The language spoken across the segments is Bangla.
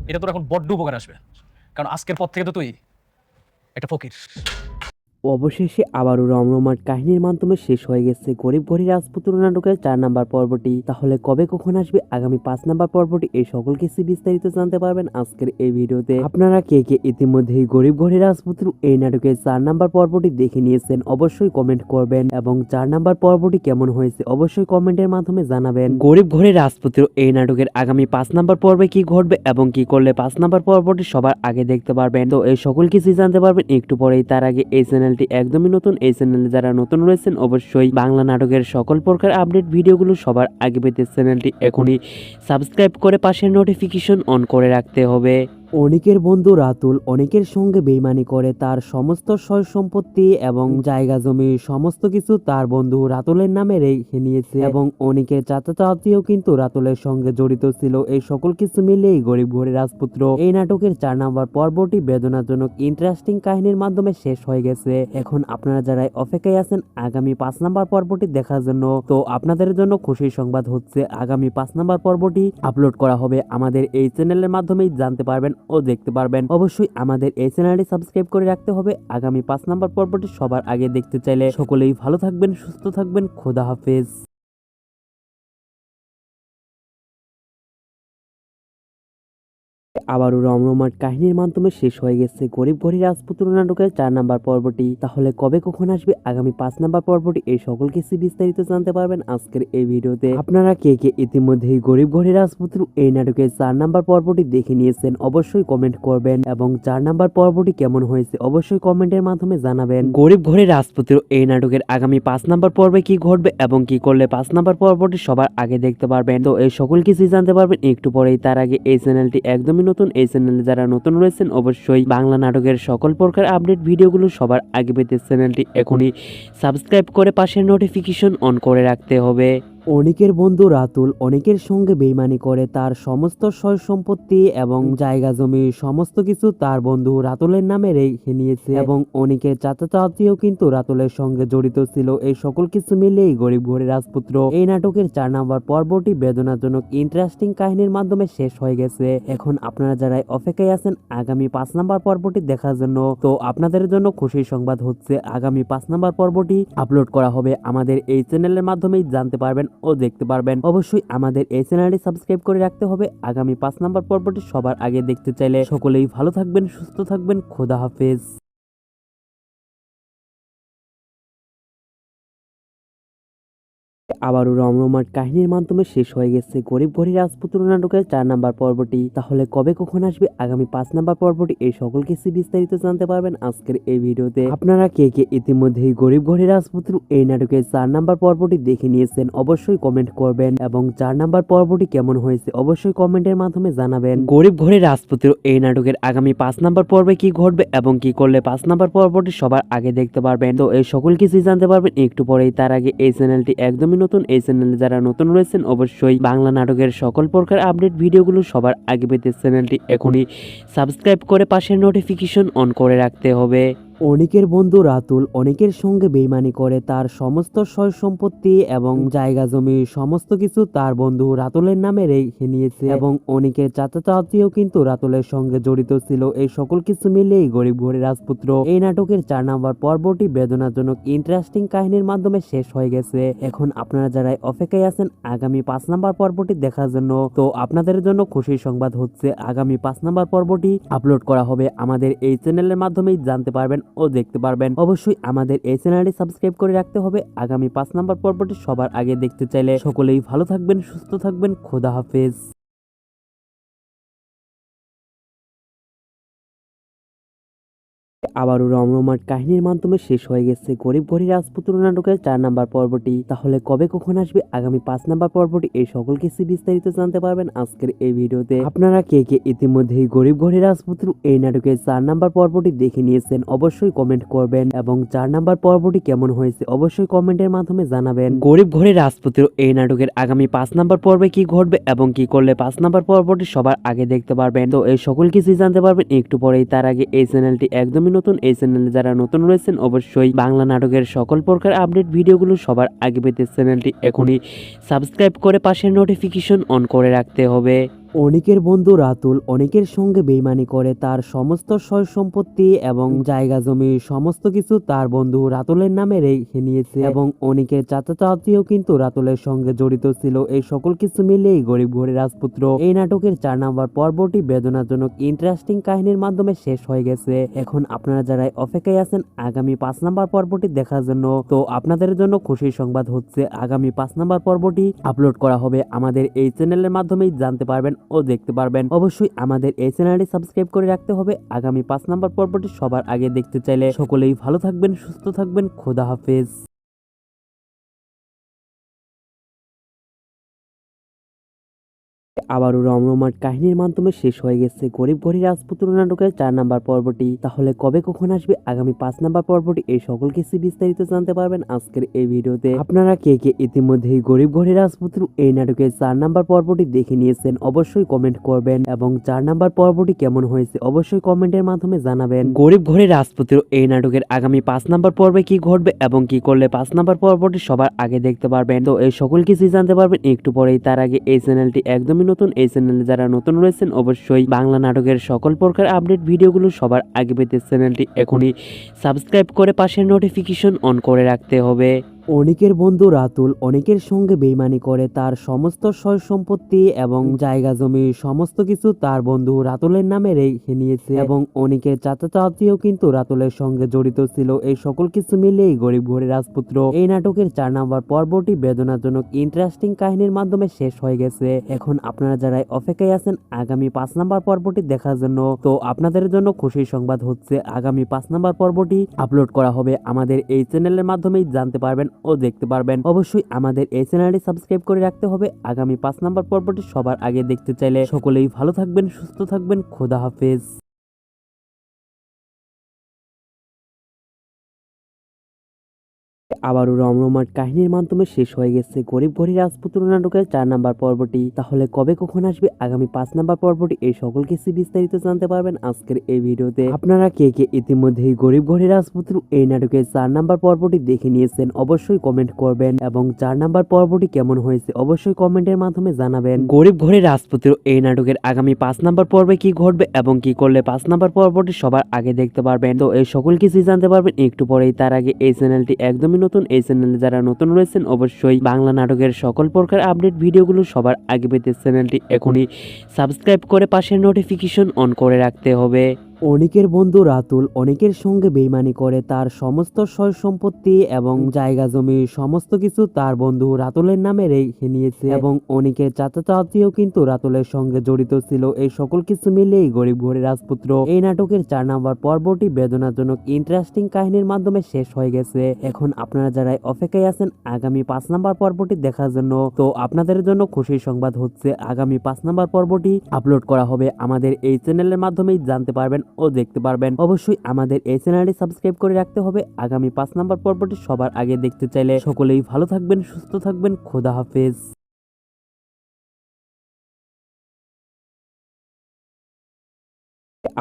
এটা তোর এখন বড্ড উপকার আসবে, কারণ আজকের পর থেকে তো তুই একটা ফকির। অবশেষে আবারও রমরমার কাহিনীর মাধ্যমে শেষ হয়ে গেছে গরিব ঘড়ি রাজপুত্র নাটকের 4 নাম্বার পর্বটি। তাহলে কবে কখন আসবে আগামী 5 নাম্বার পর্বটি, এই সকল কিছু বিস্তারিত জানতে পারবেন আজকের এই ভিডিওতে। আপনারা কে কে ইতিমধ্যেই গরিব ঘড়ি রাজপুত্র এই নাটকের 4 নাম্বার পর্বটি দেখে নিয়েছেন অবশ্যই কমেন্ট করবেন, এবং 4 নাম্বার পর্বটি কেমন হয়েছে অবশ্যই কমেন্টের মাধ্যমে জানাবেন। গরিব ঘড়ি রাজপুত্র এই নাটকের আগামী 5 নাম্বার পর্বে কি ঘটবে এবং কি করলে 5 নাম্বার পর্বটি সবার আগে দেখতে পারবেন, তো এই সকল কিছু জানতে পারবেন একটু পরেই। তার আগে এই চ্যানেলটি একদমই নতুন, এই চ্যানেলে যারা নতুন রয়েছেন অবশ্যই বাংলা নাটকের সকল প্রকার আপডেট ভিডিওগুলো সবার আগে পেতে চ্যানেলটি এখনই সাবস্ক্রাইব করে পাশের নোটিফিকেশন অন করে রাখতে হবে। অনেকের বন্ধু রাতুল অনেকের সঙ্গে বেইমানি করে তার সমস্ত সয় সম্পত্তি এবং জায়গা জমি সমস্ত কিছু তার বন্ধু রাতুলের নামে রেখে নিয়েছে, এবং অনেকের চাচাতো আত্মীয় কিন্তু রাতুলের সঙ্গে জড়িত ছিল। এই সকল কিছু মিলিয়েই গরিব ঘড়ি রাজপুত্র এই নাটকের 4 নাম্বার পর্বটি বেদনাজনক ইন্টারেস্টিং কাহিনীর মাধ্যমে শেষ হয়ে গেছে। এখন আপনারা যারা অপেক্ষায় আছেন আগামী 5 নাম্বার পর্বটি দেখার জন্য, তো আপনাদের জন্য খুশির সংবাদ হচ্ছে আগামী 5 নাম্বার পর্বটি আপলোড করা হবে আমাদের এই চ্যানেলের মাধ্যমেই জানতে পারবেন ও দেখতে পারবেন। অবশ্যই আমাদের এই চ্যানেলটি সাবস্ক্রাইব করে রাখতে হবে আগামী 5 নাম্বার পর্বটি সবার আগে দেখতে চাইলে। সকলেই ভালো থাকবেন, সুস্থ থাকবেন, খোদা হাফেজ। আবারও রমরমার কাহিনীর মাধ্যমে শেষ হয়ে গেছে গরিব ঘড়ি রাজপুত্র নাটকের 4 নাম্বার পর্বটি। তাহলে কবে কখন আসবে আগামী 5 নাম্বার পর্বটি, এই সকল কিছু বিস্তারিত জানতে পারবেন আজকের এই ভিডিওতে। আপনারা কে কে ইতিমধ্যেই গরিব ঘড়ি রাজপুত্র এই নাটকের 4 নাম্বার পর্বটি দেখে নিয়েছেন অবশ্যই কমেন্ট করবেন, এবং 4 নাম্বার পর্বটি কেমন হয়েছে অবশ্যই কমেন্টের মাধ্যমে জানাবেন। গরিব ঘড়ি রাজপুত্র এই নাটকের আগামী 5 নাম্বার পর্বে কি ঘটবে এবং কি করলে 5 নাম্বার পর্বটি সবার আগে দেখতে পারবেন, তো এই সকল কিছু জানতে পারবেন একটু পরেই। তার আগে এই চ্যানেলটি একদমই নতুন, এই চ্যানেলে যারা নতুন রয়েছেন অবশ্যই বাংলা নাটকের সকল প্রকার আপডেট ভিডিওগুলো সবার আগে পেতে চ্যানেলটি এখনই সাবস্ক্রাইব করে পাশের নোটিফিকেশন অন করে রাখতে হবে। অনেকের বন্ধু রাতুল অনেকের সঙ্গে বেইমানি করে তার সমস্ত সয় সম্পত্তি এবং জায়গা জমি সমস্ত কিছু তার বন্ধু রাতুলের নামে রেখে নিয়েছে, এবং অনেকের চাচাতো আত্মীয় কিন্তু রাতুলের সঙ্গে জড়িত ছিল। এই সকল কিছু মিলিয়েই গরিব ঘড়ি রাজপুত্র এই নাটকের 4 নাম্বার পর্বটি বেদনাজনক ইন্টারেস্টিং কাহিনীর মাধ্যমে শেষ হয়ে গেছে। এখন আপনারা যারা অপেক্ষায় আছেন আগামী 5 নাম্বার পর্বটি দেখার জন্য, তো আপনাদের জন্য খুশির সংবাদ হচ্ছে আগামী 5 নাম্বার পর্বটি আপলোড করা হবে আমাদের এই চ্যানেলের মাধ্যমেই জানতে পারবেন ও দেখতে পারবেন। অবশ্যই আমাদের এই চ্যানেলটি সাবস্ক্রাইব করে রাখতে হবে আগামী 5 নাম্বার পর্বটি সবার আগে দেখতে চাইলে। সকলেই ভালো থাকবেন, সুস্থ থাকবেন, খোদা হাফেজ। আবারও রমরমার কাহিনীর মাধ্যমে শেষ হয়ে গেছে গরিব ঘড়ি রাজপুত্র নাটকের 4 নাম্বার পর্বটি। তাহলে কবে কখন আসবে আগামী 5 নাম্বার পর্বটি, এই সকল কিছু বিস্তারিত জানতে পারবেন আজকের এই ভিডিওতে। আপনারা কে কে ইতিমধ্যেই গরিব ঘড়ি রাজপুত্র এই নাটকের 4 নাম্বার পর্বটি দেখে নিয়েছেন অবশ্যই কমেন্ট করবেন, এবং 4 নাম্বার পর্বটি কেমন হয়েছে অবশ্যই কমেন্টের মাধ্যমে জানাবেন। গরিব ঘড়ি রাজপুত্র এই নাটকের আগামী 5 নাম্বার পর্বে কি ঘটবে এবং কি করলে 5 নাম্বার পর্বটি সবার আগে দেখতে পারবেন, তো এই সকল কিছু জানতে পারবেন একটু পরেই। তার আগে এই চ্যানেলটি একদমই নতুন, এই চ্যানেলে যারা নতুন রয়েছেন অবশ্যই বাংলা নাটকের সকল প্রকার আপডেট ভিডিওগুলো সবার আগে পেতে চ্যানেলটি এখনই সাবস্ক্রাইব করে পাশের নোটিফিকেশন অন করে রাখতে হবে। অনেকের বন্ধু রাতুল অনেকের সঙ্গে বেইমানি করে তার সমস্ত সয় সম্পত্তি এবং জায়গা জমি সমস্ত কিছু তার বন্ধু রাতুলের নামে রেখে নিয়েছে, এবং অনেকের চাচাতো আত্মীয় কিন্তু রাতুলের সঙ্গে জড়িত ছিল। এই সকল কিছু মিলিয়েই গরিব ঘড়ি রাজপুত্র এই নাটকের 4 নাম্বার পর্বটি বেদনাজনক ইন্টারেস্টিং কাহিনীর মাধ্যমে শেষ হয়ে গেছে। এখন আপনারা যারা অপেক্ষায় আছেন আগামী 5 নাম্বার পর্বটি দেখার জন্য, তো আপনাদের জন্য খুশির সংবাদ হচ্ছে আগামী 5 নাম্বার পর্বটি আপলোড করা হবে আমাদের এই চ্যানেলের মাধ্যমেই জানতে পারবেন ও দেখতে পারবেন। অবশ্যই আমাদের এই চ্যানেলটি সাবস্ক্রাইব করে রাখতে হবে আগামী 5 নাম্বার পর্বটি সবার আগে দেখতে চাইলে। সকলেই ভালো থাকবেন, সুস্থ থাকবেন, খোদা হাফেজ। আবারও রমরমার কাহিনীর মাধ্যমে শেষ হয়ে গেছে গরিব ঘড়ি রাজপুত্র নাটকের 4 নাম্বার পর্বটি। তাহলে কবে কখন আসবে আগামী 5 নাম্বার পর্বটি, এই সকল কিছু বিস্তারিত জানতে পারবেন আজকের এই ভিডিওতে। আপনারা কে কে ইতিমধ্যেই গরিব ঘড়ি রাজপুত্র এই নাটকের 4 নাম্বার পর্বটি দেখে নিয়েছেন অবশ্যই কমেন্ট করবেন, এবং 4 নাম্বার পর্বটি কেমন হয়েছে অবশ্যই কমেন্টের মাধ্যমে জানাবেন। গরিব ঘড়ি রাজপুত্র এই নাটকের আগামী 5 নাম্বার পর্বে কি ঘটবে এবং কি করলে 5 নাম্বার পর্বটি সবার আগে দেখতে পারবেন, তো এই সকল কিছু জানতে পারবেন একটু পরেই। তার আগে এই চ্যানেলটি একদমই নতুন, এই চ্যানেলে যারা নতুন রয়েছেন অবশ্যই বাংলা নাটকের সকল প্রকার আপডেট ভিডিওগুলো সবার আগে পেতে চ্যানেলটি এখনই সাবস্ক্রাইব করে পাশের নোটিফিকেশন অন করে রাখতে হবে। অনিকের বন্ধু রাতুল অনিকের সঙ্গে বেইমানি করে তার সমস্ত সয় সম্পত্তি এবং জায়গা জমি সমস্ত কিছু তার বন্ধু রাতুলের নামে রেখে নিয়েছে এবং অনিকের চাচাতো আত্মীয় কিন্তু রাতুলের সঙ্গে জড়িত ছিল। এই সকল কিছু মিলিয়েই গরিব ঘরের রাজপুত্র এই নাটকের 4 নম্বর পর্বটি বেদনাজনক ইন্টারেস্টিং কাহিনীর মাধ্যমে শেষ হয়ে গেছে। এখন আপনারা যারা অপেক্ষায় আছেন আগামী 5 নম্বর পর্বটি দেখার জন্য, তো আপনাদের জন্য খুশির সংবাদ হচ্ছে আগামী 5 নম্বর পর্বটি আপলোড করা হবে আমাদের এই চ্যানেলের মাধ্যমেই জানতে পারবেন ও দেখতে পারবেন। অবশ্যই আমাদের এই চ্যানেলটি সাবস্ক্রাইব করে রাখতে হবে আগামী 5 নম্বর পর্বটি সবার আগে দেখতে চাইলে। সকলেই ভালো থাকবেন, সুস্থ থাকবেন, খোদা হাফেজ। আবারও রমরমার কাহিনীর মাধ্যমে শেষ হয়ে গেছে গরিব ঘরের রাজপুত্র নাটকের 4 নম্বর পর্বটি। তাহলে কবে কখন আসবে আগামী 5 নম্বর পর্বটি, এই সকল কিছু বিস্তারিত জানতে পারবেন আজকের এই ভিডিওতে। আপনারা কে কে ইতিমধ্যেই গরিব ঘরের রাজপুত্র এই নাটকের 4 নম্বর পর্বটি দেখে নিয়েছেন অবশ্যই কমেন্ট করবেন এবং 4 নম্বর পর্বটি কেমন হয়েছে অবশ্যই কমেন্টের মাধ্যমে জানাবেন। গরিব ঘরের রাজপুত্র এই নাটকের আগামী 5 নম্বর পর্বে কি ঘটবে এবং কি করলে 5 নম্বর পর্বটি সবার আগে দেখতে পারবেন, তো এই সকল কিছুই জানতে পারবেন একটু পরেই। তার আগে এই চ্যানেলটি একদমই নতুন, এই চ্যানেলে যারা নতুন রয়েছেন অবশ্যই বাংলা নাটকের সকল প্রকার আপডেট ভিডিওগুলো সবার আগে পেতে চ্যানেলটি এখনই সাবস্ক্রাইব করে পাশের নোটিফিকেশন অন করে রাখতে হবে। অনিকের বন্ধু রাতুল অনিকের সঙ্গে বেইমানি করে তার সমস্ত সয় সম্পত্তি এবং জায়গা জমি সমস্ত কিছু তার বন্ধু রাতুলের নামে রেখে নিয়েছে এবং অনিকের চাচাতো আত্মীয় কিন্তু রাতুলের সঙ্গে জড়িত ছিল। এই সকল কিছু মিলিয়েই গরিব ঘরের রাজপুত্র এই নাটকের 4 নম্বর পর্বটি বেদনাজনক ইন্টারেস্টিং কাহিনীর মাধ্যমে শেষ হয়ে গেছে। এখন আপনারা যারা অপেক্ষায় আছেন আগামী 5 নম্বর পর্বটি দেখার জন্য, তো আপনাদের জন্য খুশির সংবাদ হচ্ছে আগামী 5 নম্বর পর্বটি আপলোড করা হবে আমাদের এই চ্যানেলের মাধ্যমেই জানতে পারবেন ও দেখতে পারবেন। অবশ্যই আমাদের এই চ্যানেলটি সাবস্ক্রাইব করে রাখতে হবে আগামী 5 নম্বর পর্বটি সবার আগে দেখতে চাইলে। সকলেই ভালো থাকবেন, সুস্থ থাকবেন, খোদা হাফেজ। আবারও রমরমার কাহিনীর মাধ্যমে শেষ হয়ে গেছে গরিব ঘরের রাজপুত্র নাটকের 4 নম্বর পর্বটি। তাহলে কবে কখন আসবে আগামী 5 নম্বর পর্বটি, এই সকল কিছু বিস্তারিত জানতে পারবেন আজকের এই ভিডিওতে। আপনারা কে কে ইতিমধ্যেই গরিব ঘরের রাজপুত্র এই নাটকের 4 নম্বর পর্বটি দেখে নিয়েছেন অবশ্যই কমেন্ট করবেন এবং 4 নম্বর পর্বটি কেমন হয়েছে অবশ্যই কমেন্টের মাধ্যমে জানাবেন। গরিব ঘরের রাজপুত্র এই নাটকের আগামী 5 নম্বর পর্বে কি ঘটবে এবং কি করলে 5 নম্বর পর্বটি সবার আগে দেখতে পারবেন, তো এই সকল কিছুই জানতে পারবেন একটু পরেই। তার আগে এই চ্যানেলটি একদমই নতুন, এই চ্যানেলে যারা নতুন রয়েছেন অবশ্যই বাংলা নাটকের সকল প্রকার আপডেট ভিডিওগুলো সবার আগে পেতে চ্যানেলটি এখনই সাবস্ক্রাইব করে পাশের নোটিফিকেশন অন করে রাখতে হবে। অনিকের বন্ধু রাতুল অনিকের সঙ্গে বেইমানি করে তার সমস্ত সয় সম্পত্তি এবং জায়গা জমি সমস্ত কিছু তার বন্ধু রাতুলের নামে রেখে নিয়েছে এবং অনিকের চাচাতো আত্মীয় কিন্তু রাতুলের সঙ্গে জড়িত ছিল। এই সকল কিছু মিলিয়েই গরিব ঘরের রাজপুত্র এই নাটকের 4 নম্বর পর্বটি বেদনাজনক ইন্টারেস্টিং কাহিনীর মাধ্যমে শেষ হয়ে গেছে। এখন আপনারা যারা অপেক্ষায় আছেন আগামী 5 নম্বর পর্বটি দেখার জন্য, তো আপনাদের জন্য খুশির সংবাদ হচ্ছে আগামী 5 নম্বর পর্বটি আপলোড করা হবে আমাদের এই চ্যানেলের মাধ্যমেই জানতে পারবেন ও দেখতে পারবেন। অবশ্যই আমাদের এই চ্যানেলটি সাবস্ক্রাইব করে রাখতে হবে আগামী 5 নম্বর পর্বটি সবার আগে দেখতে চাইলে। সকলেই ভালো থাকবেন, সুস্থ থাকবেন, খোদা হাফেজ।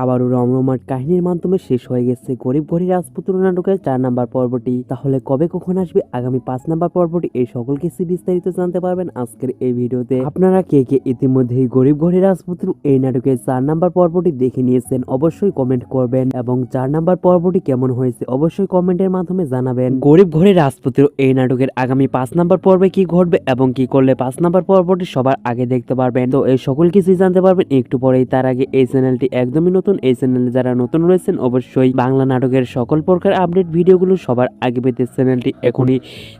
আবারও রমরমার কাহিনীর মাধ্যমে শেষ হয়ে গেছে গরিব ঘরের রাজপুত্র নাটকের 4 নম্বর পর্বটি। তাহলে কবে কখন আসবে আগামী 5 নম্বর পর্বটি, এই সকল কিছু বিস্তারিত জানতে পারবেন আজকের এই ভিডিওতে। আপনারা কে কে ইতিমধ্যেই গরিব ঘরের রাজপুত্র এই নাটকের 4 নম্বর পর্বটি দেখে নিয়েছেন অবশ্যই কমেন্ট করবেন এবং 4 নম্বর পর্বটি কেমন হয়েছে অবশ্যই কমেন্টের মাধ্যমে জানাবেন। গরিব ঘরের রাজপুত্র এই নাটকের আগামী 5 নম্বর পর্বে কি ঘটবে এবং কি করলে 5 নম্বর পর্বটি সবার আগে দেখতে পারবেন, তো এই সকল কিছুই জানতে পারবেন একটু পরেই। তার আগে এই চ্যানেলটি একদমই নতুন, এই চ্যানেলে যারা নতুন রয়েছেন অবশ্যই বাংলা নাটকের সকল প্রকার আপডেট ভিডিওগুলো সবার আগে পেতে চ্যানেলটি এখনই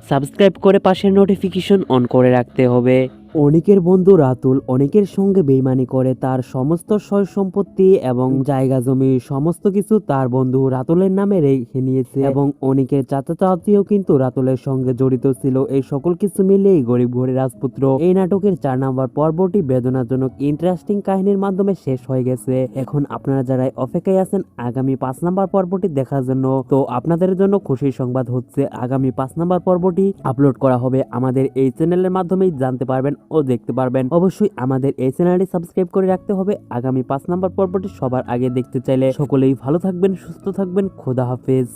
সাবস্ক্রাইব করে পাশের নোটিফিকেশন অন করে রাখতে হবে। অনিকের বন্ধু রাতুল অনিকের সঙ্গে বেইমানি করে তার সমস্ত সয় সম্পত্তি এবং জায়গা জমি সমস্ত কিছু তার বন্ধু রাতুলের নামে রেখে নিয়েছে এবং অনিকের চাচাতো আত্মীয় কিন্তু রাতুলের সঙ্গে জড়িত ছিল। এই সকল কিছু মিলিয়েই গরিব ঘরের রাজপুত্র এই নাটকের 4 নম্বর পর্বটি বেদনাজনক ইন্টারেস্টিং কাহিনীর মাধ্যমে শেষ হয়ে গেছে। এখন আপনারা যারা অপেক্ষায় আছেন আগামী 5 নম্বর পর্বটি দেখার জন্য, তো আপনাদের জন্য খুশির সংবাদ হচ্ছে আগামী 5 নম্বর পর্বটি আপলোড করা হবে আমাদের এই চ্যানেলের মাধ্যমেই জানতে পারবেন ও দেখতে পারবেন। অবশ্যই আমাদের এই চ্যানেলটি সাবস্ক্রাইব করে রাখতে হবে আগামী 5 নম্বর পর্বটি সবার আগে দেখতে চাইলে। সকলেই ভালো থাকবেন, সুস্থ থাকবেন, খোদা হাফেজ।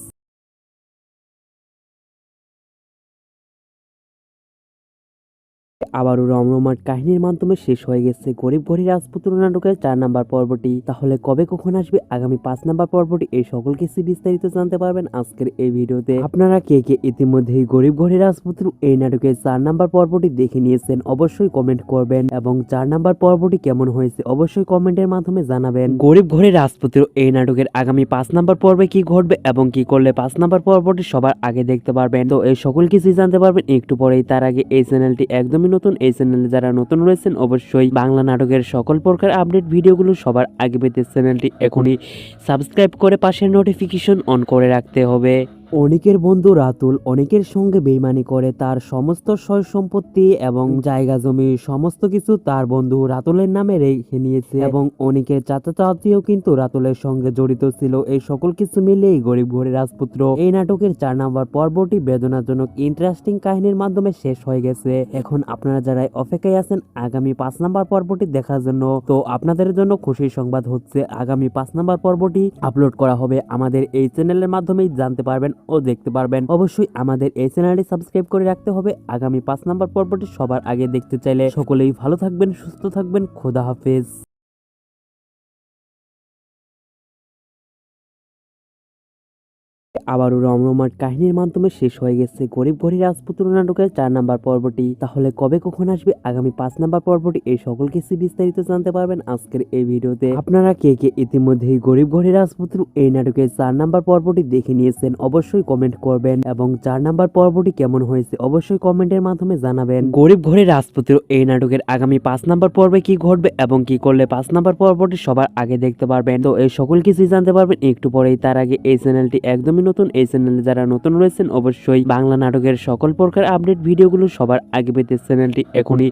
আবারও রমরমার কাহিনীর মাধ্যমে শেষ হয়ে গেছে গরিব ঘড়ি রাজপুত্র নাটকের 4 নাম্বার পর্বটি। তাহলে কবে কখন আসবে আগামী 5 নাম্বার পর্বটি, এই সকল কিছু বিস্তারিত জানতে পারবেন আজকের এই ভিডিওতে। আপনারা কে কে ইতিমধ্যেই গরিব ঘড়ি রাজপুত্র এই নাটকের 4 নাম্বার পর্বটি দেখে নিয়েছেন অবশ্যই কমেন্ট করবেন, এবং 4 নাম্বার পর্বটি কেমন হয়েছে অবশ্যই কমেন্টের মাধ্যমে জানাবেন। গরিব ঘড়ি রাজপুত্র এই নাটকের আগামী 5 নাম্বার পর্বে কি ঘটবে এবং কি করলে 5 নাম্বার পর্বটি সবার আগে দেখতে পারবেন, তো এই সকল কিছুই জানতে পারবেন একটু পরেই। তার আগে এই চ্যানেলটি একদমই নতুন, এই চ্যানেলে যারা নতুন রয়েছেন অবশ্যই বাংলা নাটকের সকল প্রকার আপডেট ভিডিওগুলো সবার আগে পেতে চ্যানেলটি এখনই সাবস্ক্রাইব করে পাশের নোটিফিকেশন অন করে রাখতে হবে। অনেকের বন্ধু রাতুল অনেকের সঙ্গে বেইমানি করে তার সমস্ত সয় সম্পত্তি এবং জায়গা জমি সমস্ত কিছু তার বন্ধু রাতুলের নামে রেখে নিয়েছে, এবং অনেকের চাচা চাচিও কিন্তু রাতুলের সঙ্গে জড়িত ছিল। এই সকল কিছু মিলেই গরিব ঘরে রাজপুত্র এই নাটকের 4 নাম্বার পর্বটি বেদনাজনক ইন্টারেস্টিং কাহিনীর মাধ্যমে শেষ হয়ে গেছে। এখন আপনারা যারা অপেক্ষায় আছেন আগামী 5 নাম্বার পর্বটি দেখার জন্য, তো আপনাদের জন্য খুশির সংবাদ হচ্ছে আগামী 5 নাম্বার পর্বটি আপলোড করা হবে আমাদের এই চ্যানেলের মাধ্যমেই জানতে পারবেন ও দেখতে পারবেন। অবশ্যই আমাদের এই চ্যানেলটি সাবস্ক্রাইব করে রাখতে হবে আগামী 5 নাম্বার পর্বটি সবার আগে দেখতে চাইলে। সকলেই ভালো থাকবেন, সুস্থ থাকবেন, খোদা হাফেজ। আবারও রমরমার কাহিনীর মাধ্যমে শেষ হয়ে গেছে গরিব ঘড়ি রাজপুত্র নাটকের 4 নাম্বার পর্বটি। তাহলে কবে কখন আসবে আগামী 5 নাম্বার পর্বটি, এই সকল কিছু বিস্তারিত জানতে পারবেন আজকের এই ভিডিওতে। আপনারা কে কে ইতিমধ্যেই গরিব ঘড়ি রাজপুত্র এই নাটকের 4 নাম্বার পর্বটি দেখে নিয়েছেন অবশ্যই কমেন্ট করবেন, এবং 4 নাম্বার পর্বটি কেমন হয়েছে অবশ্যই কমেন্টের মাধ্যমে জানাবেন। গরিব ঘড়ি রাজপুত্র এই নাটকের আগামী 5 নাম্বার পর্বে কি ঘটবে এবং কি করলে 5 নাম্বার পর্বটি সবার আগে দেখতে পারবেন, তো এই সকল কিছুই জানতে পারবেন একটু পরেই। তার আগে এই চ্যানেলটি একদমই নতুন, এই চ্যানেলে যারা নতুন রয়েছেন অবশ্যই বাংলা নাটকের সকল প্রকার আপডেট ভিডিওগুলো সবার আগে পেতে চ্যানেলটি এখনই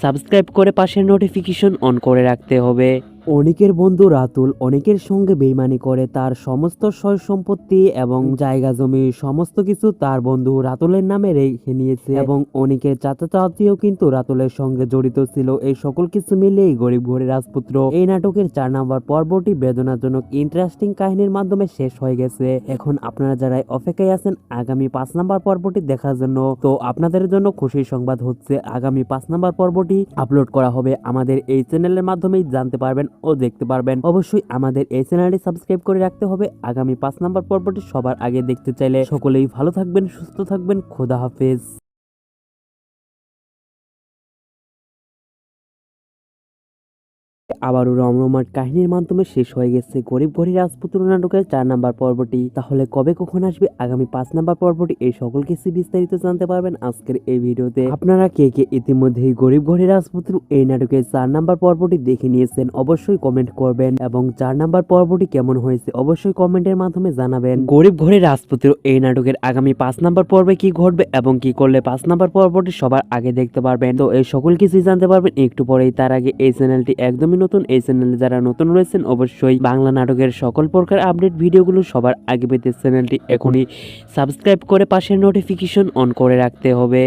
সাবস্ক্রাইব করে পাশের নোটিফিকেশন অন করে রাখতে হবে। অনেকের বন্ধু রাতুল অনেকের সঙ্গে বেইমানি করে তার সমস্ত সয় সম্পত্তি এবং জায়গা জমি সমস্ত কিছু তার বন্ধু রাতুলের নামে রেখে নিয়েছে, এবং অনেকের চাচা চাচিও কিন্তু রাতুলের সঙ্গে জড়িত ছিল। এই সকল কিছু মিলেই গরিব ঘরে রাজপুত্র এই নাটকের 4 নাম্বার পর্বটি বেদনাজনক ইন্টারেস্টিং কাহিনীর মাধ্যমে শেষ হয়ে গেছে। এখন আপনারা যারা অপেক্ষায় আছেন আগামী 5 নাম্বার পর্বটি দেখার জন্য, তো আপনাদের জন্য খুশির সংবাদ হচ্ছে আগামী 5 নাম্বার পর্বটি আপলোড করা হবে আমাদের এই চ্যানেলের মাধ্যমেই জানতে পারবেন ও দেখতে পারবেন। অবশ্যই আমাদের এই চ্যানেলটি সাবস্ক্রাইব করে রাখতে হবে আগামী 5 নাম্বার পর্বটি সবার আগে দেখতে চাইলে। সকলেই ভালো থাকবেন, সুস্থ থাকবেন, খোদা হাফেজ। আবারও রমরমার কাহিনীর মাধ্যমে শেষ হয়ে গেছে গরিব ঘড়ি রাজপুত্র নাটকের 4 নাম্বার পর্বটি। তাহলে কবে কখন আসবে আগামী 5 নাম্বার পর্বটি, এই সকল কিছু বিস্তারিত জানতে পারবেন আজকের এই ভিডিওতে। আপনারা কে কে ইতিমধ্যেই গরিব ঘড়ি রাজপুত্র এই নাটকের 4 নাম্বার পর্বটি দেখে নিয়েছেন অবশ্যই কমেন্ট করবেন, এবং 4 নাম্বার পর্বটি কেমন হয়েছে অবশ্যই কমেন্টের মাধ্যমে জানাবেন। গরিব ঘড়ি রাজপুত্র এই নাটকের আগামী 5 নাম্বার পর্বে কি ঘটবে এবং কি করলে 5 নাম্বার পর্বটি সবার আগে দেখতে পারবেন, তো এই সকল কিছুই জানতে পারবেন একটু পরেই। তার আগে এই চ্যানেলটি একদমই নতুন, এই চ্যানেলে যারা নতুন রয়েছেন অবশ্যই বাংলা নাটকের সকল প্রকার আপডেট ভিডিওগুলো সবার আগে পেতে চ্যানেলটি এখনই সাবস্ক্রাইব করে পাশের নোটিফিকেশন অন করে রাখতে হবে।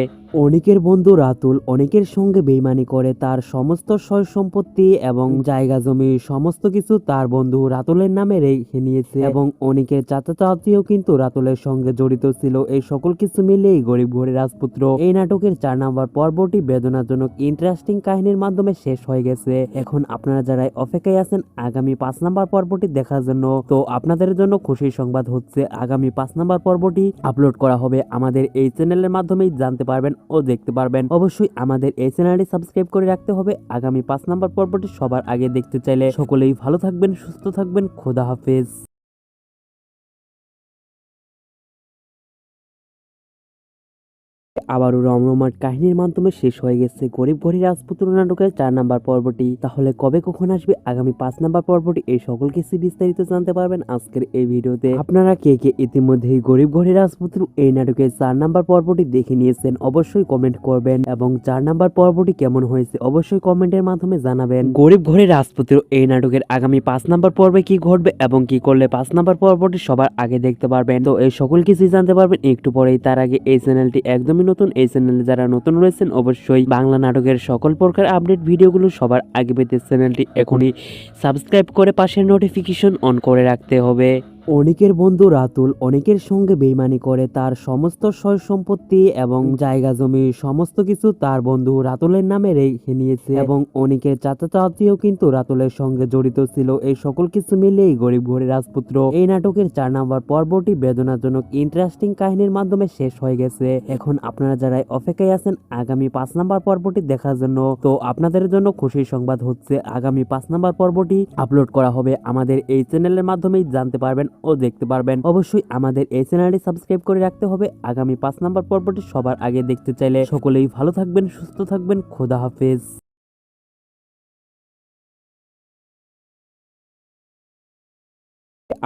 অনেকের বন্ধু রাতুল অনেকের সঙ্গে বেইমানি করে তার সমস্ত সয় সম্পত্তি এবং জায়গা জমি সমস্ত কিছু তার বন্ধু রাতুলের নামে রেখে নিয়েছে, এবং অনেকের চাচা চাচিও কিন্তু রাতুলের সঙ্গে জড়িত ছিল। এই সকল কিছু মিলেই গরিব ঘরে রাজপুত্র এই নাটকের 4 নাম্বার পর্বটি বেদনাজনক ইন্টারেস্টিং কাহিনীর মাধ্যমে শেষ হয়ে গেছে। এখন আপনারা যারা অপেক্ষায় আছেন আগামী 5 নাম্বার পর্বটি দেখার জন্য, তো আপনাদের জন্য খুশির সংবাদ হচ্ছে আগামী 5 নাম্বার পর্বটি আপলোড করা হবে আমাদের এই চ্যানেলের মাধ্যমেই জানতে পারবেন ও দেখতে পারবেন। অবশ্যই আমাদের এই চ্যানেলটি সাবস্ক্রাইব করে রাখতে হবে আগামী 5 নাম্বার পর্বটি সবার আগে দেখতে চাইলে। সকলেই ভালো থাকবেন, সুস্থ থাকবেন, খোদা হাফেজ। আবারও রমরমার কাহিনীর মাধ্যমে শেষ হয়ে গেছে গরিব ঘড়ি রাজপুত্র নাটকের 4 নাম্বার পর্বটি। তাহলে কবে কখন আসবে আগামী 5 নাম্বার পর্বটি, এই সকল কিছু বিস্তারিত জানতে পারবেন আজকের এই ভিডিওতে। আপনারা কে কে ইতিমধ্যেই গরিব ঘড়ি রাজপুত্র এই নাটকের 4 নাম্বার পর্বটি দেখে নিয়েছেন অবশ্যই কমেন্ট করবেন, এবং 4 নাম্বার পর্বটি কেমন হয়েছে অবশ্যই কমেন্টের মাধ্যমে জানাবেন। গরিব ঘড়ি রাজপুত্র এই নাটকের আগামী 5 নাম্বার পর্বে কি ঘটবে এবং কি করলে 5 নাম্বার পর্বটি সবার আগে দেখতে পারবেন, তো এই সকল কিছুই জানতে পারবেন একটু পরেই। তার আগে এই চ্যানেলটি একদমই নতুন, এই চ্যানেলে যারা নতুন রয়েছেন অবশ্যই বাংলা নাটকের সকল প্রকার আপডেট ভিডিওগুলো সবার আগে পেতে চ্যানেলটি এখনই সাবস্ক্রাইব করে পাশের নোটিফিকেশন অন করে রাখতে হবে। অনিকের বন্ধু রাতুল অনিকের সঙ্গে বেইমানি করে তার সমস্ত সয় সম্পত্তি এবং জায়গা জমি সমস্ত কিছু তার বন্ধু রাতুলের নামে রেখে নিয়েছে এবং অনিকের চাচাতো আত্মীয় কিন্তু রাতুলের সঙ্গে জড়িত ছিল। এই সকল কিছু মিলিয়েই গরিব ঘরে রাজপুত্র এই নাটকের 4 নম্বর পর্বটি বেদনাজনক ইন্টারেস্টিং কাহিনীর মাধ্যমে শেষ হয়ে গেছে। এখন আপনারা যারা অপেক্ষায় আছেন আগামী 5 নম্বর পর্বটি দেখার জন্য, তো আপনাদের জন্য খুশির সংবাদ হচ্ছে আগামী 5 নম্বর পর্বটি আপলোড করা হবে আমাদের এই চ্যানেলের মাধ্যমেই জানতে পারবেন ও দেখতে পারবেন। অবশ্যই আমাদের এই চ্যানেলটি সাবস্ক্রাইব করে রাখতে হবে আগামী 5 নম্বর পর্বটি সবার আগে দেখতে চাইলে। সকলেই ভালো থাকবেন, সুস্থ থাকবেন, খোদা হাফেজ।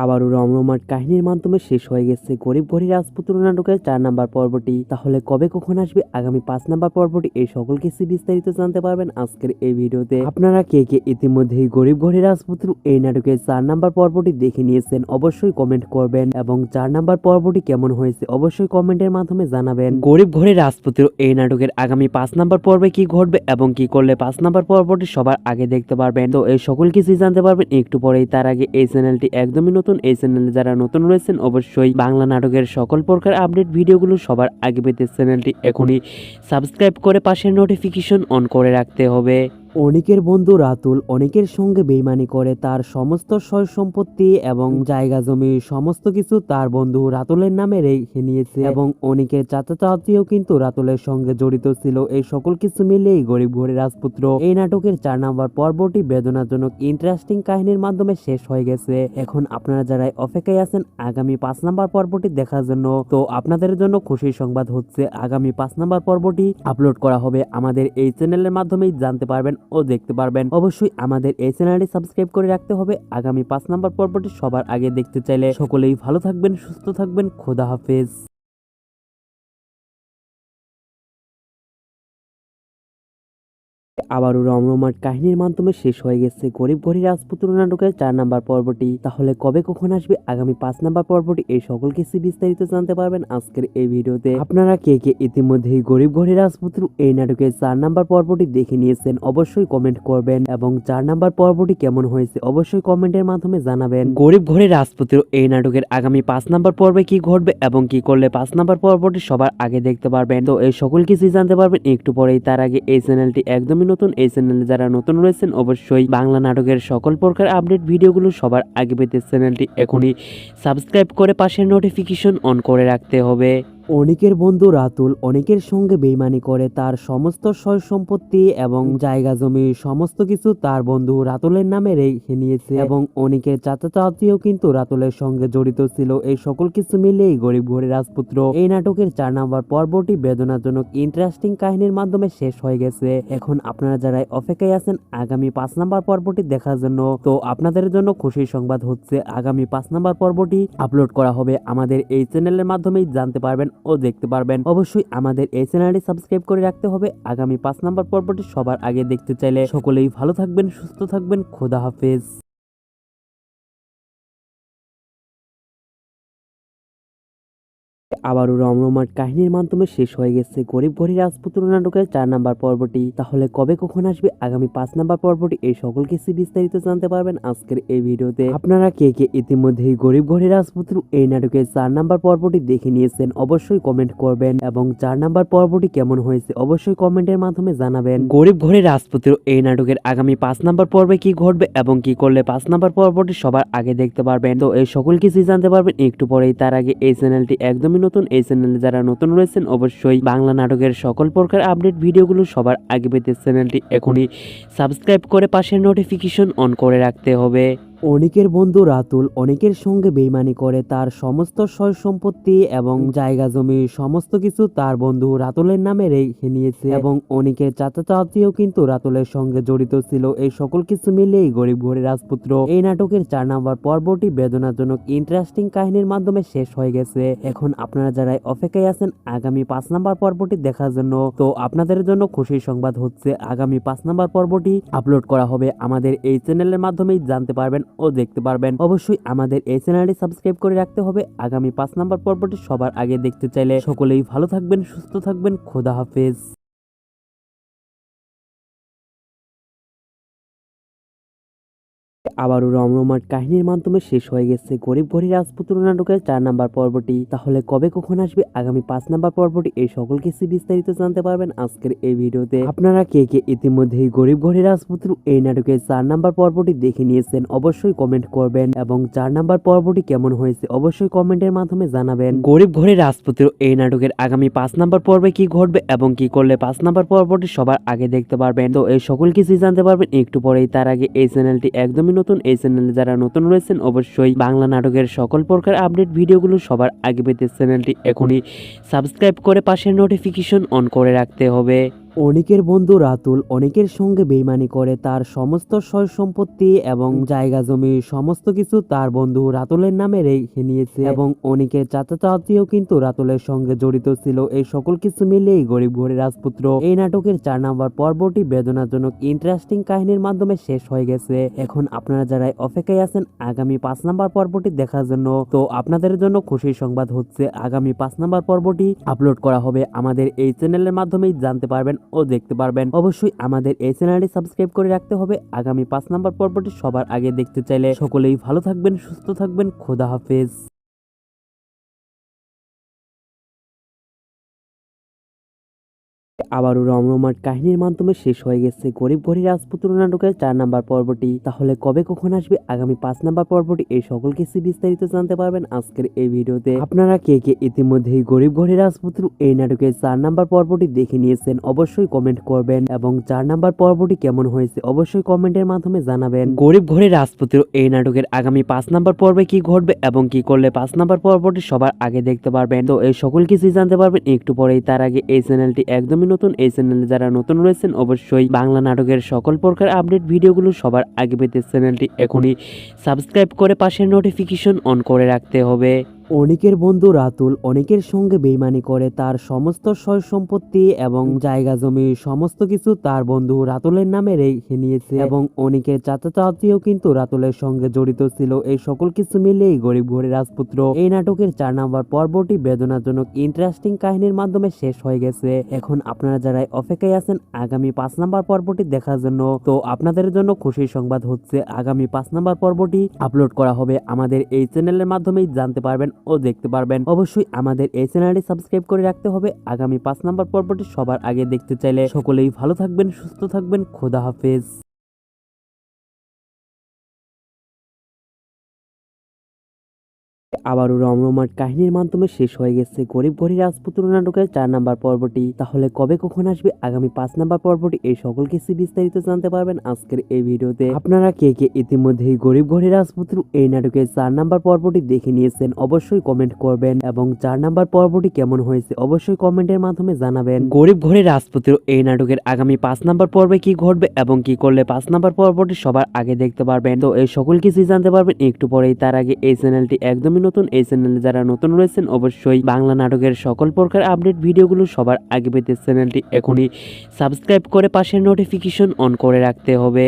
আবারও রমরমার কাহিনীর মাধ্যমে শেষ হয়ে গেছে গরিব ঘরে রাজপুত্র নাটকের 4 নম্বর পর্বটি। তাহলে কবে কখন আসবে আগামী 5 নম্বর পর্বটি, এই সকল কিছু বিস্তারিত জানতে পারবেন আজকের এই ভিডিওতে। আপনারা কে কে ইতিমধ্যেই গরিব ঘরে রাজপুত্র এই নাটকের 4 নম্বর পর্বটি দেখে নিয়েছেন অবশ্যই কমেন্ট করবেন এবং 4 নম্বর পর্বটি কেমন হয়েছে অবশ্যই কমেন্টের মাধ্যমে জানাবেন। গরিব ঘরে রাজপুত্র এই নাটকের আগামী 5 নম্বর পর্বে কি ঘটবে এবং কি করলে 5 নম্বর পর্বটি সবার আগে দেখতে পারবেন, তো এই সকল কিছু জানতে পারবেন একটু পরেই। তার আগে এই চ্যানেলটি একদমই নতুন, এই চ্যানেলে যারা নতুন রয়েছেন অবশ্যই বাংলা নাটকের সকল প্রকার আপডেট ভিডিওগুলো সবার আগে পেতে চ্যানেলটি এখনই সাবস্ক্রাইব করে পাশের নোটিফিকেশন অন করে রাখতে হবে। অনিকের বন্ধু রাতুল অনিকের সঙ্গে বেইমানি করে তার সমস্ত সয় সম্পত্তি এবং জায়গা জমি সমস্ত কিছু তার বন্ধু রাতুলের নামে রেখে নিয়েছে এবং অনিকের চাচাতো আত্মীয় কিন্তু রাতুলের সঙ্গে জড়িত ছিল। এই সকল কিছু মিলিয়েই গরিব ঘরে রাজপুত্র এই নাটকের 4 নম্বর পর্বটি বেদনাজনক ইন্টারেস্টিং কাহিনীর মাধ্যমে শেষ হয়ে গেছে। এখন আপনারা যারা অপেক্ষায় আছেন আগামী 5 নম্বর পর্বটি দেখার জন্য, তো আপনাদের জন্য খুশির সংবাদ হচ্ছে আগামী 5 নম্বর পর্বটি আপলোড করা হবে আমাদের এই চ্যানেলের মাধ্যমেই জানতে পারবেন ও দেখতে পারবেন। অবশ্যই আমাদের এই চ্যানেলটি সাবস্ক্রাইব করে রাখতে হবে আগামী 5 নম্বর পর্বটি সবার আগে দেখতে চাইলে। সকলেই ভালো থাকবেন, সুস্থ থাকবেন, খোদা হাফেজ। আবারও রমরমার কাহিনীর মাধ্যমে শেষ হয়ে গেছে গরিব ঘরে রাজপুত্র নাটকের 4 নম্বর পর্বটি। তাহলে কবে কখন আসবে আগামী 5 নম্বর পর্বটি, এই সকল কিছু বিস্তারিত জানতে পারবেন আজকের এই ভিডিওতে। আপনারা কে কে ইতিমধ্যেই গরিব ঘরে রাজপুত্র এই নাটকের 4 নম্বর পর্বটি দেখে নিয়েছেন অবশ্যই কমেন্ট করবেন এবং 4 নম্বর পর্বটি কেমন হয়েছে অবশ্যই কমেন্টের মাধ্যমে জানাবেন। গরিব ঘরে রাজপুত্র এই নাটকের আগামী 5 নম্বর পর্বে কি ঘটবে এবং কি করলে 5 নম্বর পর্বটি সবার আগে দেখতে পারবেন, তো এই সকল কিছু জানতে পারবেন একটু পরেই। তার আগে এই চ্যানেলটি একদমই নতুন, এই চ্যানেলে যারা নতুন রয়েছেন অবশ্যই বাংলা নাটকের সকল প্রকার আপডেট ভিডিওগুলো সবার আগে পেতে চ্যানেলটি এখনই সাবস্ক্রাইব করে পাশের নোটিফিকেশন অন করে রাখতে হবে। অনিকের বন্ধু রাতুল অনিকের সঙ্গে বেইমানি করে তার সমস্ত সয় সম্পত্তি এবং জায়গা জমি সমস্ত কিছু তার বন্ধু রাতুলের নামে রেখে নিয়েছে এবং অনিকের চাচাতো আত্মীয় কিন্তু রাতুলের সঙ্গে জড়িত ছিল। এই সকল কিছু মিলিয়েই গরিব ঘরে রাজপুত্র এই নাটকের 4 নম্বর পর্বটি বেদনাজনক ইন্টারেস্টিং কাহিনীর মাধ্যমে শেষ হয়ে গেছে। এখন আপনারা যারা অপেক্ষায় আছেন আগামী 5 নম্বর পর্বটি দেখার জন্য, তো আপনাদের জন্য খুশির সংবাদ হচ্ছে আগামী 5 নম্বর পর্বটি আপলোড করা হবে আমাদের এই চ্যানেলের মাধ্যমেই জানতে পারবেন ও দেখতে পারবেন। অবশ্যই আমাদের এই চ্যানেলটি সাবস্ক্রাইব করে রাখতে হবে আগামী 5 নম্বর পর্বটি সবার আগে দেখতে চাইলে। সকলেই ভালো থাকবেন, সুস্থ থাকবেন, খোদা হাফেজ। আবারও রমরমার কাহিনীর মাধ্যমে শেষ হয়ে গেছে গরিব ঘরে রাজপুত্র নাটকের 4 নম্বর পর্বটি। তাহলে কবে কখন আসবে আগামী 5 নম্বর পর্বটি, এই সকল কিছু বিস্তারিত জানতে পারবেন আজকের এই ভিডিওতে। আপনারা কে কে ইতিমধ্যেই গরিব ঘরে রাজপুত্র এই নাটকের 4 নম্বর পর্বটি দেখে নিয়েছেন অবশ্যই কমেন্ট করবেন এবং 4 নম্বর পর্বটি কেমন হয়েছে অবশ্যই কমেন্টের মাধ্যমে জানাবেন। গরিব ঘরে রাজপুত্র এই নাটকের আগামী 5 নম্বর পর্বে কি ঘটবে এবং কি করলে 5 নম্বর পর্বটি সবার আগে দেখতে পারবেন, তো এই সকল কিছু জানতে পারবেন একটু পরেই। তার আগে এই চ্যানেলটি একদমই নতুন, এই চ্যানেলে যারা নতুন রয়েছেন অবশ্যই বাংলা নাটকের সকল প্রকার আপডেট ভিডিওগুলো সবার আগে পেতে চ্যানেলটি এখনই সাবস্ক্রাইব করে পাশের নোটিফিকেশন অন করে রাখতে হবে। অনিকের বন্ধু রাতুল অনিকের সঙ্গে বেইমানি করে তার সমস্ত সয় সম্পত্তি এবং জায়গা জমি সমস্ত কিছু তার বন্ধু রাতুলের নামে রেখে নিয়েছে এবং অনিকের চাচাতো আত্মীয় কিন্তু রাতুলের সঙ্গে জড়িত ছিল। এই সকল কিছু মিলিয়েই গরিব ঘরে রাজপুত্র এই নাটকের 4 নম্বর পর্বটি বেদনাজনক ইন্টারেস্টিং কাহিনীর মাধ্যমে শেষ হয়ে গেছে। এখন আপনারা যারা অপেক্ষায় আছেন আগামী 5 নম্বর পর্বটি দেখার জন্য, তো আপনাদের জন্য খুশির সংবাদ হচ্ছে আগামী 5 নম্বর পর্বটি আপলোড করা হবে আমাদের এই চ্যানেলের মাধ্যমেই জানতে পারবেন ও দেখতে পারবেন। অবশ্যই আমাদের এই চ্যানেলটি সাবস্ক্রাইব করে রাখতে হবে আগামী 5 নম্বর পর্বটি সবার আগে দেখতে চাইলে। সকলেই ভালো থাকবেন, সুস্থ থাকবেন, খোদা হাফেজ। আবারও রমরমার কাহিনীর মাধ্যমে শেষ হয়ে গেছে গরিব ঘরে রাজপুত্র নাটকের 4 নাম্বার পর্বটি। তাহলে কবে কখন আসবে আগামী 5 নাম্বার পর্বটি, এই সকল কিছু বিস্তারিত জানতে পারবেন আজকের এই ভিডিওতে। আপনারা কে কে ইতিমধ্যেই গরিব ঘরে রাজপুত্র এই নাটকের 4 নাম্বার পর্বটি দেখে নিয়েছেন অবশ্যই কমেন্ট করবেন, এবং 4 নাম্বার পর্বটি কেমন হয়েছে অবশ্যই কমেন্টের মাধ্যমে জানাবেন। গরিব ঘরে রাজপুত্র এই নাটকের আগামী 5 নাম্বার পর্বে কি ঘটবে এবং কি করলে 5 নাম্বার পর্বটি সবার আগে দেখতে পারবেন, তো এই সকল কিছু জানতে পারবেন একটু পরেই। তার আগে এই চ্যানেলটি একদমই নতুন, এই চ্যানেলে যারা নতুন রয়েছেন অবশ্যই বাংলা নাটকের সকল প্রকার আপডেট ভিডিওগুলো সবার আগে পেতে চ্যানেলটি এখনই সাবস্ক্রাইব করে পাশের নোটিফিকেশন অন করে রাখতে হবে। অনেকের বন্ধু রাতুল অনেকের সঙ্গে বেইমানি করে তার সমস্ত সয় সম্পত্তি এবং জায়গা জমি সমস্ত কিছু তার বন্ধু রাতুলের নামে রেখে নিয়েছে, এবং অনেকের চাচাতো আত্মীয় কিন্তু রাতুলের সঙ্গে জড়িত ছিল। এই সকল কিছু মিলিয়েই গরিব ঘরে রাজপুত্র এই নাটকের 4 নাম্বার পর্বটি বেদনাজনক ইন্টারেস্টিং কাহিনীর মাধ্যমে শেষ হয়ে গেছে। এখন আপনারা যারা অপেক্ষায় আছেন আগামী 5 নাম্বার পর্বটি দেখার জন্য, তো আপনাদের জন্য খুশির সংবাদ হচ্ছে আগামী 5 নাম্বার পর্বটি আপলোড করা হবে আমাদের এই চ্যানেলের মাধ্যমেই জানতে পারবেন ও দেখতে পারবেন। অবশ্যই আমাদের এই চ্যানেলটি সাবস্ক্রাইব করে রাখতে হবে আগামী 5 নাম্বার পর্বটি সবার আগে দেখতে চাইলে। সকলেই ভালো থাকবেন, সুস্থ থাকবেন, খোদা হাফেজ। আবারও রমরমার কাহিনীর মাধ্যমে শেষ হয়ে গেছে গরিব ঘরে রাজপুত্র নাটকের 4 নাম্বার পর্বটি। তাহলে কবে কখন আসবে আগামী 5 নাম্বার পর্বটি, এই সকল কিছু বিস্তারিত জানতে পারবেন আজকের এই ভিডিওতে। আপনারা কে কে ইতিমধ্যেই গরিব ঘরে রাজপুত্র এই নাটকের 4 নাম্বার পর্বটি দেখে নিয়েছেন অবশ্যই কমেন্ট করবেন, এবং 4 নাম্বার পর্বটি কেমন হয়েছে অবশ্যই কমেন্টের মাধ্যমে জানাবেন। গরিব ঘরে রাজপুত্র এই নাটকের আগামী 5 নাম্বার পর্বে কি ঘটবে এবং কি করলে 5 নাম্বার পর্বটি সবার আগে দেখতে পারবেন, তো এই সকল কিছু জানতে পারবেন একটু পরেই। তার আগে এই চ্যানেলটি একদমই নতুন, এই চ্যানেলে যারা নতুন রয়েছেন অবশ্যই বাংলা নাটকের সকল প্রকার আপডেট ভিডিওগুলো সবার আগে পেতে চ্যানেলটি এখনই সাবস্ক্রাইব করে পাশের নোটিফিকেশন অন করে রাখতে হবে। অনেকের বন্ধু রাতুল অনেকের সঙ্গে বেইমানি করে তার সমস্ত সয় সম্পত্তি এবং জায়গা জমি সমস্ত কিছু তার বন্ধু রাতুলের নামে রেখে নিয়েছে, এবং অনেকের চাচাতো আত্মীয় কিন্তু রাতুলের সঙ্গে জড়িত ছিল। এই সকল কিছু মিলিয়েই গরিব ঘরে রাজপুত্র এই নাটকের 4 নাম্বার পর্বটি বেদনাজনক ইন্টারেস্টিং কাহিনীর মাধ্যমে শেষ হয়ে গেছে। এখন আপনারা যারা অপেক্ষায় আছেন আগামী 5 নাম্বার পর্বটি দেখার জন্য, তো আপনাদের জন্য খুশির সংবাদ হচ্ছে আগামী 5 নাম্বার পর্বটি আপলোড করা হবে আমাদের এই চ্যানেলের মাধ্যমেই জানতে পারবেন ও দেখতে পারবেন। অবশ্যই আমাদের এই চ্যানেলটি সাবস্ক্রাইব করে রাখতে হবে আগামী 5 নাম্বার পর্বটি সবার আগে দেখতে চাইলে। সকলেই ভালো থাকবেন, সুস্থ থাকবেন, খোদা হাফেজ। আবারও রমরমার কাহিনীর মাধ্যমে শেষ হয়ে গেছে গরিব ঘরে রাজপুত্র নাটকের 4 নাম্বার পর্বটি। তাহলে কবে কখন আসবে আগামী 5 নাম্বার পর্বটি, এই সকল কিছু বিস্তারিত জানতে পারবেন আজকের এই ভিডিওতে। আপনারা কে কে ইতিমধ্যেই গরিব ঘরে রাজপুত্র এই নাটকের 4 নাম্বার পর্বটি দেখে নিয়েছেন অবশ্যই কমেন্ট করবেন, এবং 4 নাম্বার পর্বটি কেমন হয়েছে অবশ্যই কমেন্টের মাধ্যমে জানাবেন। গরিব ঘরে রাজপুত্র এই নাটকের আগামী 5 নাম্বার পর্বে কি ঘটবে এবং কি করলে 5 নাম্বার পর্বটি সবার আগে দেখতে পারবেন, তো এই সকল কিছু জানতে পারবেন একটু পরেই। তার আগে এই চ্যানেলটি একদমই নতুন, এই চ্যানেলে যারা নতুন রয়েছেন অবশ্যই বাংলা নাটকের সকল প্রকার আপডেট ভিডিওগুলো সবার আগে পেতে চ্যানেলটি এখনই সাবস্ক্রাইব করে পাশের নোটিফিকেশন অন করে রাখতে হবে।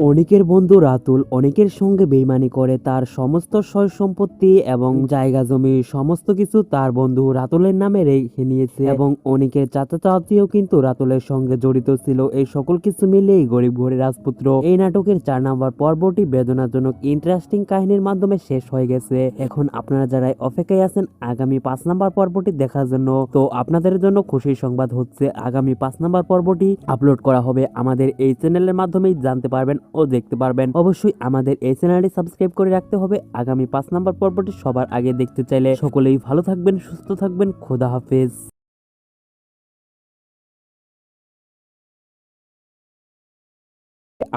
অনেকের বন্ধু রাতুল অনেকের সঙ্গে বেইমানি করে তার সমস্ত সয় সম্পত্তি এবং জায়গা জমি সমস্ত কিছু তার বন্ধু রাতুলের নামে রেখে নিয়েছে, এবং অনেকের চাচাতো আত্মীয় কিন্তু রাতুলের সঙ্গে জড়িত ছিল। এই সকল কিছু মিলিয়েই গরিব ঘরে রাজপুত্র এই নাটকের 4 নাম্বার পর্বটি বেদনাজনক ইন্টারেস্টিং কাহিনীর মাধ্যমে শেষ হয়ে গেছে। এখন আপনারা যারা অপেক্ষায় আছেন আগামী 5 নাম্বার পর্বটি দেখার জন্য, তো আপনাদের জন্য খুশির সংবাদ হচ্ছে আগামী 5 নাম্বার পর্বটি আপলোড করা হবে আমাদের এই চ্যানেলের মাধ্যমেই জানতে পারবেন ও দেখতে পারবেন। অবশ্যই আমাদের এই চ্যানেলটি সাবস্ক্রাইব করে রাখতে হবে আগামী 5 নাম্বার পর্বটি সবার আগে দেখতে চাইলে। সকলেই ভালো থাকবেন, সুস্থ থাকবেন, খোদা হাফেজ।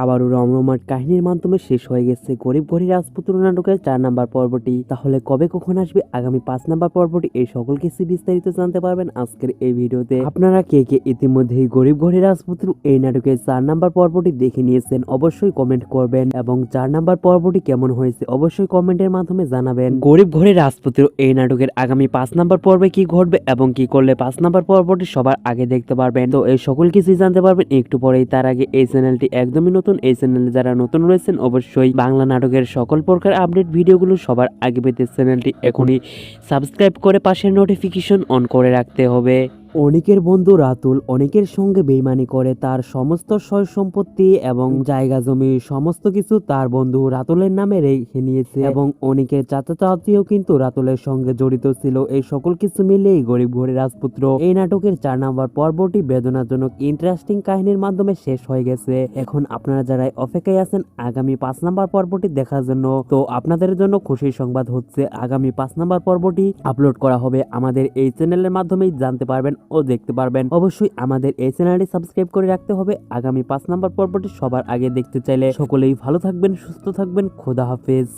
আবারও রমরমার কাহিনীর মাধ্যমে শেষ হয়ে গেছে গরিব ঘরে রাজপুত্র নাটকের 4 নাম্বার পর্বটি। তাহলে কবে কখন আসবে আগামী 5 নাম্বার পর্বটি, এই সকল কিছু বিস্তারিত জানতে পারবেন আজকের এই ভিডিওতে। আপনারা কে কে ইতিমধ্যেই গরিব ঘরে রাজপুত্র এই নাটকের 4 নাম্বার পর্বটি দেখে নিয়েছেন অবশ্যই কমেন্ট করবেন, এবং 4 নাম্বার পর্বটি কেমন হয়েছে অবশ্যই কমেন্টের মাধ্যমে জানাবেন। গরিব ঘরে রাজপুত্র এই নাটকের আগামী 5 নাম্বার পর্বে কি ঘটবে এবং কি করলে 5 নাম্বার পর্বটি সবার আগে দেখতে পারবেন, তো এই সকল কিছু জানতে পারবেন একটু পরেই। তার আগে এই চ্যানেলটি একদমই নতুন, এই চ্যানেলে যারা নতুন রয়েছেন অবশ্যই বাংলা নাটকের সকল প্রকার আপডেট ভিডিওগুলো সবার আগে পেতে চ্যানেলটি এখনই সাবস্ক্রাইব করে পাশের নোটিফিকেশন অন করে রাখতে হবে। অনিকের বন্ধু রাতুল অনিকের সঙ্গে বেইমানি করে তার সমস্ত সয় সম্পত্তি এবং জায়গা জমি সমস্ত কিছু তার বন্ধু রাতুলের নামে রেখে নিয়েছে এবং অনিকের চাচা চাচিও কিন্তু রাতুলের সঙ্গে জড়িত ছিল। এই সকল কিছু মিলিয়ে গরিব ঘরের রাজপুত্র এই নাটকের 4 নম্বর পর্বটি বেদনাজনক ইন্টারেস্টিং কাহিনীর মাধ্যমে শেষ হয়ে গেছে। এখন আপনারা যারা অপেক্ষায় আছেন আগামী 5 নম্বর পর্বটি দেখার জন্য, তো আপনাদের জন্য খুশির সংবাদ হচ্ছে আগামী 5 নম্বর পর্বটি আপলোড করা হবে আমাদের এই চ্যানেলের মাধ্যমেই জানতে পারবেন ও দেখতে পারবেন। অবশ্যই আমাদের এই চ্যানেলটি সাবস্ক্রাইব করে রাখতে হবে আগামী 5 নম্বর পর্বটি সবার আগে দেখতে চাইলে। সকলেই ভালো থাকবেন, সুস্থ থাকবেন, খোদা হাফেজ।